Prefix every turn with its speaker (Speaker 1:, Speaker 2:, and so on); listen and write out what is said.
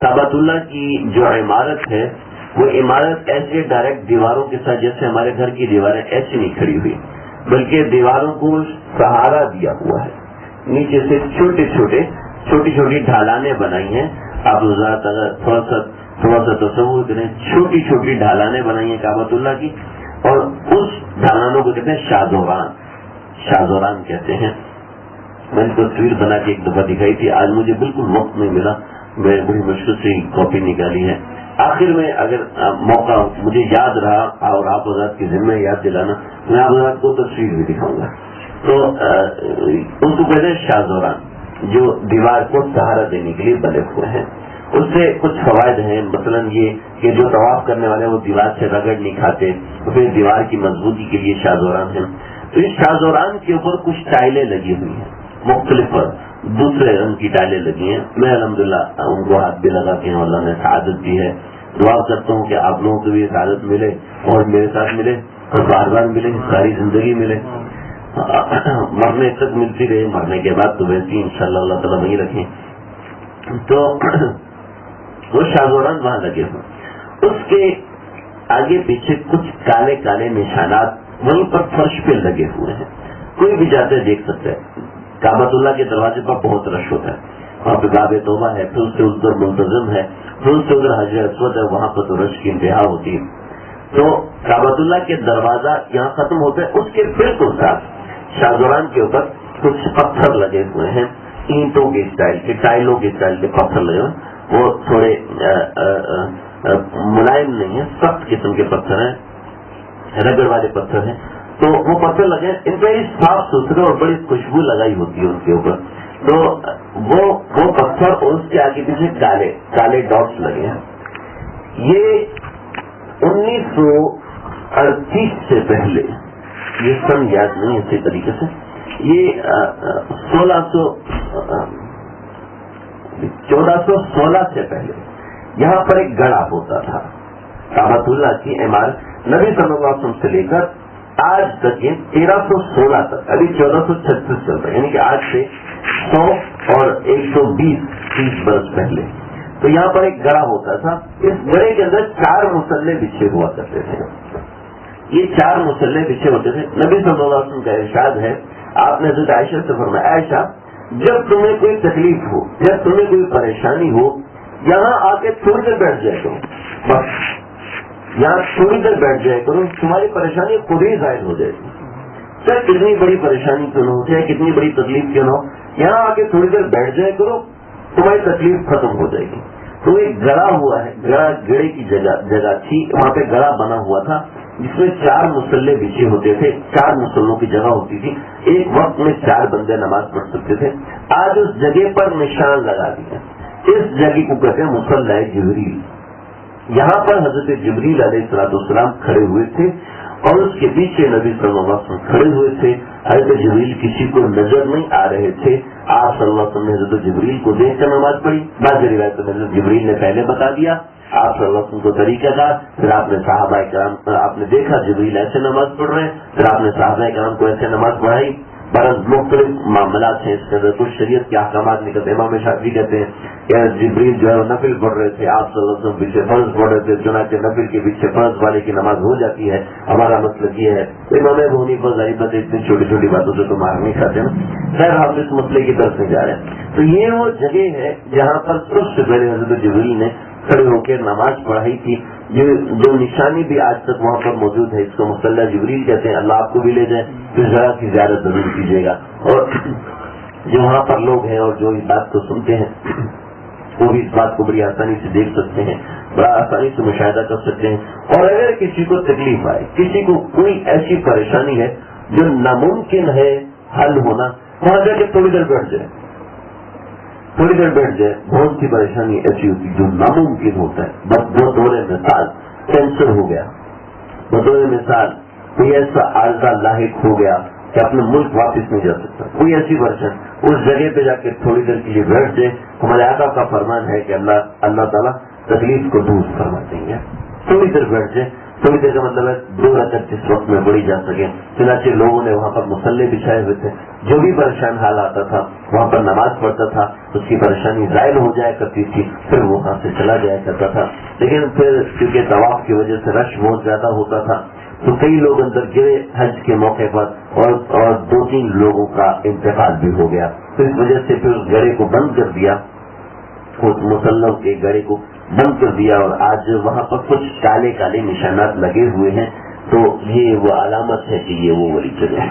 Speaker 1: کعبۃ اللہ کی جو عمارت ہے وہ عمارت ایسے ڈائریکٹ دیواروں کے ساتھ جیسے ہمارے گھر کی دیواریں ایسی نہیں کھڑی ہوئی، بلکہ دیواروں کو سہارا دیا ہوا ہے، نیچے سے چھوٹی چھوٹی ڈھالانیں بنائی ہیں. آپ حضرات اگر تھوڑا سا تصور کریں، چھوٹی چھوٹی ڈھالانیں بنائی ہیں کعبۃ اللہ کی، اور اس ڈھالانوں کو کہتے ہیں شاہزوران کہتے ہیں. میں نے تصویر بنا کے ایک دفعہ دکھائی تھی، آج مجھے بالکل وقت نہیں ملا، میں بڑی مشکل سے کاپی نکالی ہے. آخر میں اگر موقع مجھے یاد رہا اور آپ حضرات کی ذمہ یاد دلانا، میں آپ حضرات کو تصویر بھی دکھاؤں گا. تو ان کو کہتے ہیں شاہزوران، جو دیوار کو سہارا دینے کے لیے بنے ہوئے ہیں. اس سے کچھ فوائد ہیں، مثلا یہ کہ جو طواف کرنے والے وہ دیوار سے رگڑ نہیں کھاتے، تو پھر دیوار کی مضبوطی کے لیے شاہزوران ہیں. تو اس شاہزوران کے اوپر کچھ ٹائلیں لگی ہوئی ہیں، مختلف دوسرے رنگ کی ٹائلیں لگی ہیں. میں الحمدللہ ان کو ہاتھ بھی لگا کے اللہ نے سعادت دی ہے. دعا کرتا ہوں کہ آپ لوگوں کو بھی سعادت ملے اور میرے ساتھ ملے اور بار بار ملے، ساری زندگی ملے، مرنے تک ملتی رہے، مرنے کے بعد تو ویسے ہی انشاءاللہ اللہ تعالیٰ وہیں رکھیں. تو وہ شاہزوران وہاں لگے ہوئے، اس کے آگے پیچھے کچھ کالے کالے نشانات وہیں پر فرش پہ لگے ہوئے ہیں. کوئی بھی جاتے دیکھ سکتا ہے. کعبۃ اللہ کے دروازے پر بہت رش ہوتا ہے، وہاں پہ باب توبہ ہے، پھر اس سے ادھر منتظم ہے، پھر اس سے ادھر حجر اسود ہے، وہاں پر تو رش کی انتہا ہوتی ہے. تو کعبۃ اللہ کے دروازہ یہاں ختم ہوتا ہے، اس کے بالکل ساتھ شاہزوران کے اوپر کچھ پتھر لگے ہوئے ہیں، اینٹوں کے اسٹائل کے، ٹائلوں کے اسٹائل کے پتھر لگے ہوئے. وہ تھوڑے ملائم نہیں ہیں، سخت قسم کے پتھر ہیں، رگڑ والے پتھر ہیں. تو وہ پتھر لگے، ان پہ صاف ستھرے اور بڑی خوشبو لگائی ہوتی ہے ان کے اوپر. تو وہ پتھر اور اس کے آگے پیچھے کالے ڈاٹس لگے ہیں. یہ 1938 سے پہلے، یہ سن یاد نہیں اسی طریقے سے، یہ 1416 سے پہلے یہاں پر ایک گڑھا ہوتا تھا. کعبۃ اللہ کی عمارت نبی صلی اللہ علیہ وسلم سے لے کر آج تک یہ 1316 تک، ابھی 1436 چل رہا ہے، یعنی کہ آج سے 100 اور 120 برس پہلے. تو یہاں پر ایک گڑھا ہوتا تھا. اس گڑھے کے اندر 4 مصلے بچھے ہوا کرتے تھے. یہ 4 مصلے بچھے ہوتے تھے. نبی صلی اللہ علیہ وسلم کا ارشاد ہے، آپ نے حضرت عائشہ سے فرمایا، عائشہ جب تمہیں کوئی تکلیف ہو، جب تمہیں کوئی پریشانی ہو، یہاں آ کے تھوڑی دیر بیٹھ جائے کرو، بس یہاں تھوڑی دیر بیٹھ جائے کرو، تمہاری پریشانی خود ہی ظاہر ہو جائے گی. چاہے کتنی بڑی پریشانی کیوں نہ ہو، چاہے کتنی بڑی تکلیف کیوں نہ ہو، یہاں آ کے تھوڑی دیر بیٹھ جائے کرو، تمہاری تکلیف ختم ہو جائے گی. تو ایک گڑھا ہوا ہے، گڑھے کی جگہ تھی، وہاں پہ گڑھا بنا ہوا تھا جس میں 4 مصلے بچھے ہوتے تھے. 4 مصلوں کی جگہ ہوتی تھی، ایک وقت میں 4 بندے نماز پڑھ سکتے تھے. آج اس جگہ پر نشان لگا دیا. اس جگہ کو کہتے ہیں مصلی جبریل. یہاں پر حضرت جبریل علیہ السلام کھڑے ہوئے تھے اور اس کے پیچھے نبی صلی اللہ علیہ وسلم کھڑے ہوئے تھے. حضرت جبریل کسی کو نظر نہیں آ رہے تھے. آپ صلی اللہ علیہ وسلم نے حضرت جبریل کو دیکھ کر نماز پڑھی. بعض روایتوں میں حضرت جبریل نے پہلے بتا دیا، آپ صلی اللہ علیہ وسلم کو طریقہ تھا، پھر آپ نے صحابہ کرام، آپ نے دیکھا جبریل ایسے نماز پڑھ رہے ہیں، پھر آپ نے صحابہ کرام کو ایسے نماز پڑھائی. برض مختلف معاملات ہیں اس کے اندر، کچھ شریعت کے احکامات نکلتے. امام شافعی کہتے ہیں کہ جبریل جو ہے وہ نفل پڑھ رہے تھے، آپ صلی اللہ علیہ وسلم پیچھے فرض پڑھ رہے تھے، چنانچہ نفل کے پیچھے فرض والے کی نماز ہو جاتی ہے. ہمارا مطلب یہ ہے، امام ابو حنیفہ غریبت اتنی چھوٹی چھوٹی باتوں سے تو مار نہیں کھاتے نا. خیر ہم اس مسئلے کی طرف نہیں جا رہے ہیں. تو یہ وہ جگہ ہے جہاں پر سب سے پہلے حضرت جبریل نے کھڑے ہو کے نماز پڑھائی تھی. یہ جو نشانی بھی آج تک وہاں پر موجود ہے، اس کو مصلی جبریل کہتے ہیں. اللہ آپ کو بھی لے جائے تو ذرا کی زیارت ضرور کیجیے گا. اور جو وہاں پر لوگ ہیں اور جو اس بات کو سنتے ہیں وہ بھی اس بات کو بڑی آسانی سے دیکھ سکتے ہیں، بڑا آسانی سے مشاہدہ کر سکتے ہیں. اور اگر کسی کو تکلیف آئے، کسی کو کوئی ایسی پریشانی ہے جو ناممکن ہے حل ہونا، وہاں جا کے تھوڑی دیر بیٹھ جائے، تھوڑی دیر بیٹھ جائے. بہت سی پریشانی ایسی ہوتی جو ناممکن ہوتا ہے. بس بطور مثال کینسر ہو گیا، بطور مثال کوئی ایسا عارضہ لاحق ہو گیا کہ اپنے ملک واپس نہیں جا سکتا، کوئی ایسی ورژن، اس جگہ پہ جا کے تھوڑی دیر کے لیے بیٹھ جائے. ہمارے آقا کا فرمان ہے کہ اللہ تعالیٰ تکلیف کو دور فرما دیں گے. تھوڑی دیر بیٹھ جائے تھوڑی دیر کا مطلب ہے 2 رکعت جس وقت میں پڑھی جا سکے. چنانچہ لوگوں نے وہاں پر مصلے بچھائے ہوئے تھے. جو بھی پریشان حال آتا تھا وہاں پر نماز پڑھتا تھا, اس کی پریشانی زائل ہو جایا کرتی تھی, پھر وہ وہاں سے چلا جایا کرتا تھا. لیکن پھر کیونکہ طواف کی وجہ سے رش بہت زیادہ ہوتا تھا تو کئی لوگ اندر گرے حج کے موقع پر اور 2-3 لوگوں کا انتقال بھی ہو گیا. تو اس وجہ سے پھر اس گڑھے کو بند کر دیا, اس مسلح کے گڑھے کو بند کر دیا, اور آج وہاں پر کچھ کالے کالے نشانات لگے ہوئے ہیں. تو یہ وہ علامت ہے کہ یہ وہ ولی جگہ ہے.